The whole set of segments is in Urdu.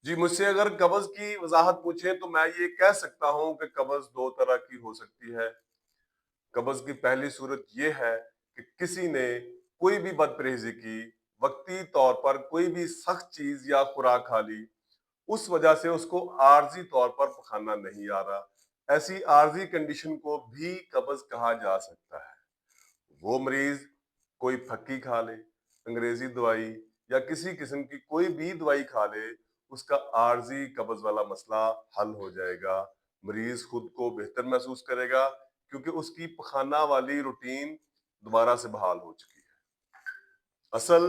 جی، مجھ سے اگر قبض کی وضاحت پوچھیں تو میں یہ کہہ سکتا ہوں کہ قبض دو طرح کی ہو سکتی ہے۔ قبض کی پہلی صورت یہ ہے کہ کسی نے کوئی بھی بد پرہیزی کی، وقتی طور پر کوئی بھی سخت چیز یا خوراک کھا لی، اس وجہ سے اس کو عارضی طور پر پخانا نہیں آ رہا۔ ایسی عارضی کنڈیشن کو بھی قبض کہا جا سکتا ہے۔ وہ مریض کوئی پھکی کھا لے، انگریزی دوائی یا کسی قسم کی کوئی بھی دوائی کھا لے، اس کا عارضی قبض والا مسئلہ حل ہو جائے گا۔ مریض خود کو بہتر محسوس کرے گا کیونکہ اس کی پخانہ والی روٹین دوبارہ سے بحال ہو چکی ہے۔ اصل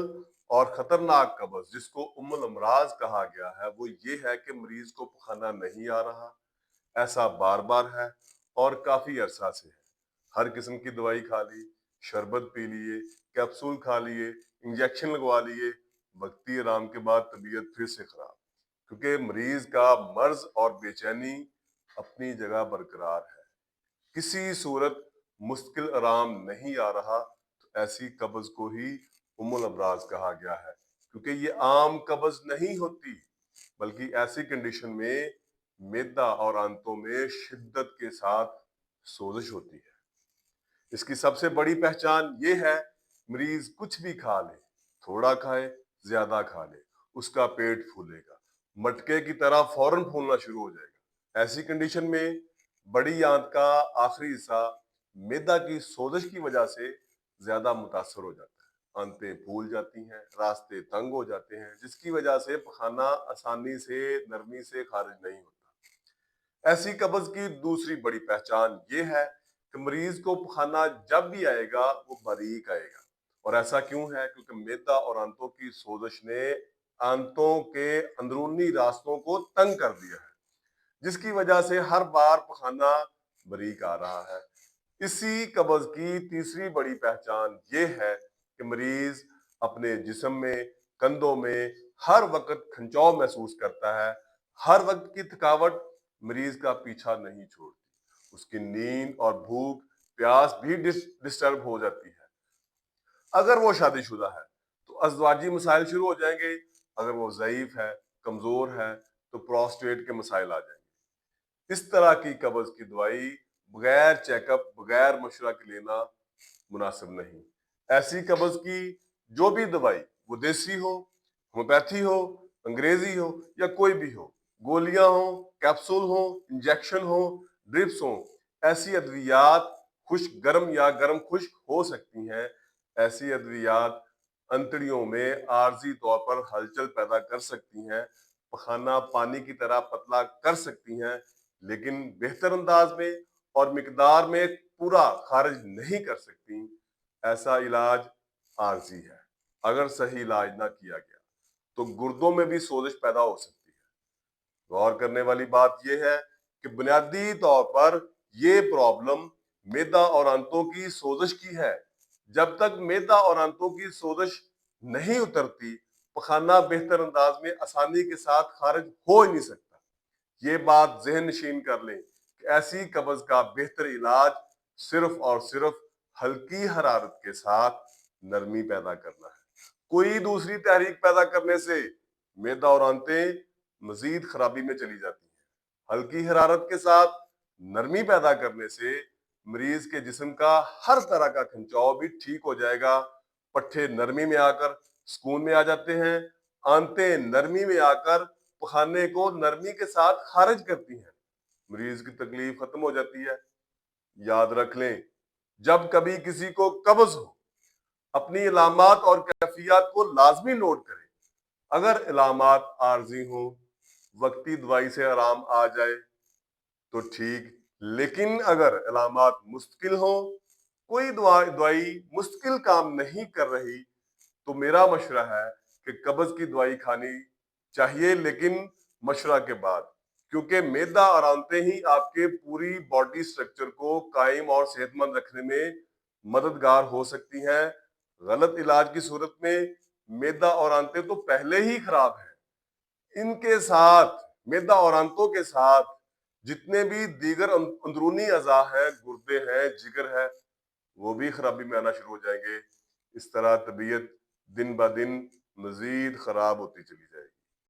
اور خطرناک قبض جس کو ام الامراض کہا گیا ہے وہ یہ ہے کہ مریض کو پخانہ نہیں آ رہا، ایسا بار بار ہے اور کافی عرصہ سے ہے۔ ہر قسم کی دوائی کھا لی، شربت پی لیے، کیپسول کھا لیے، انجیکشن لگوا لیے، وقتی آرام کے بعد طبیعت پھر سے خراب، کیونکہ مریض کا مرض اور بے چینی اپنی جگہ برقرار ہے، کسی صورت مستقل آرام نہیں آ رہا، تو ایسی قبض کو ہی ام الامراض کہا گیا ہے، کیونکہ یہ عام قبض نہیں ہوتی بلکہ ایسی کنڈیشن میں معدہ اور آنتوں میں شدت کے ساتھ سوزش ہوتی ہے۔ اس کی سب سے بڑی پہچان یہ ہے، مریض کچھ بھی کھا لے، تھوڑا کھائے، زیادہ کھا لے، اس کا پیٹ پھولے گا، مٹکے کی طرح فوراً پھولنا شروع ہو جائے گا۔ ایسی کنڈیشن میں بڑی آنت کا آخری حصہ معدہ کی سوزش کی وجہ سے زیادہ متاثر ہو جاتا ہے، آنتیں پھول جاتی ہیں، راستے تنگ ہو جاتے ہیں، جس کی وجہ سے پخانہ آسانی سے نرمی سے خارج نہیں ہوتا۔ ایسی قبض کی دوسری بڑی پہچان یہ ہے کہ مریض کو پخانہ جب بھی آئے گا وہ باریک آئے گا، اور ایسا کیوں ہے؟ کیونکہ معدہ اور آنتوں کی سوزش نے آنتوں کے اندرونی راستوں کو تنگ کر دیا ہے، جس کی وجہ سے ہر بار پخانہ باریک آ رہا ہے۔ اسی قبض کی تیسری بڑی پہچان یہ ہے کہ مریض اپنے جسم میں، کندھوں میں ہر وقت کھنچاؤ محسوس کرتا ہے۔ ہر وقت کی تھکاوٹ مریض کا پیچھا نہیں چھوڑتی، اس کی نیند اور بھوک پیاس بھی ڈسٹرب ہو جاتی ہے۔ اگر وہ شادی شدہ ہے تو ازدواجی مسائل شروع ہو جائیں گے، اگر وہ ضعیف ہے، کمزور ہے، تو پروسٹیٹ کے مسائل آ جائیں گے۔ اس طرح کی قبض کی دوائی بغیر چیک اپ، بغیر مشورہ کے لینا مناسب نہیں۔ ایسی قبض کی جو بھی دوائی، وہ دیسی ہو، ہومیوپیتھی ہو، انگریزی ہو یا کوئی بھی ہو، گولیاں ہوں، کیپسول ہوں، انجیکشن ہوں، ڈرپس ہوں، ایسی ادویات خشک گرم یا گرم خشک ہو سکتی ہیں۔ ایسی ادویات انتڑیوں میں عارضی طور پر ہلچل پیدا کر سکتی ہیں، پخانہ پانی کی طرح پتلا کر سکتی ہیں، لیکن بہتر انداز میں اور مقدار میں پورا خارج نہیں کر سکتی۔ ایسا علاج عارضی ہے۔ اگر صحیح علاج نہ کیا گیا تو گردوں میں بھی سوزش پیدا ہو سکتی ہے۔ غور کرنے والی بات یہ ہے کہ بنیادی طور پر یہ پرابلم معدہ اور آنتوں کی سوزش کی ہے۔ جب تک معدہ اور آنتوں کی سوزش نہیں اترتی، پخانہ بہتر انداز میں آسانی کے ساتھ خارج ہو ہی نہیں سکتا۔ یہ بات ذہن نشین کر لیں کہ ایسی قبض کا بہتر علاج صرف اور صرف ہلکی حرارت کے ساتھ نرمی پیدا کرنا ہے۔ کوئی دوسری تحریک پیدا کرنے سے معدہ اور آنتیں مزید خرابی میں چلی جاتی ہیں۔ ہلکی حرارت کے ساتھ نرمی پیدا کرنے سے مریض کے جسم کا ہر طرح کا کھنچاؤ بھی ٹھیک ہو جائے گا، پٹھے نرمی میں آ کر سکون میں آ جاتے ہیں، آنتیں نرمی میں آ کر پخانے کو نرمی کے ساتھ خارج کرتی ہیں، مریض کی تکلیف ختم ہو جاتی ہے۔ یاد رکھ لیں، جب کبھی کسی کو قبض ہو، اپنی علامات اور کیفیات کو لازمی نوٹ کریں۔ اگر علامات عارضی ہوں، وقتی دوائی سے آرام آ جائے تو ٹھیک، لیکن اگر علامات مستقل ہوں، کوئی دوائی مستقل کام نہیں کر رہی، تو میرا مشورہ ہے کہ قبض کی دوائی کھانی چاہیے، لیکن مشورہ کے بعد، کیونکہ معدہ اور آنتیں ہی آپ کے پوری باڈی سٹرکچر کو قائم اور صحت مند رکھنے میں مددگار ہو سکتی ہیں۔ غلط علاج کی صورت میں معدہ اور آنتیں تو پہلے ہی خراب ہیں، ان کے ساتھ معدہ اور آنتوں کے ساتھ جتنے بھی دیگر اندرونی اعضاء ہیں، گردے ہیں، جگر ہے، وہ بھی خرابی میں آنا شروع ہو جائیں گے۔ اس طرح طبیعت دن بہ دن مزید خراب ہوتی چلی جائے گی۔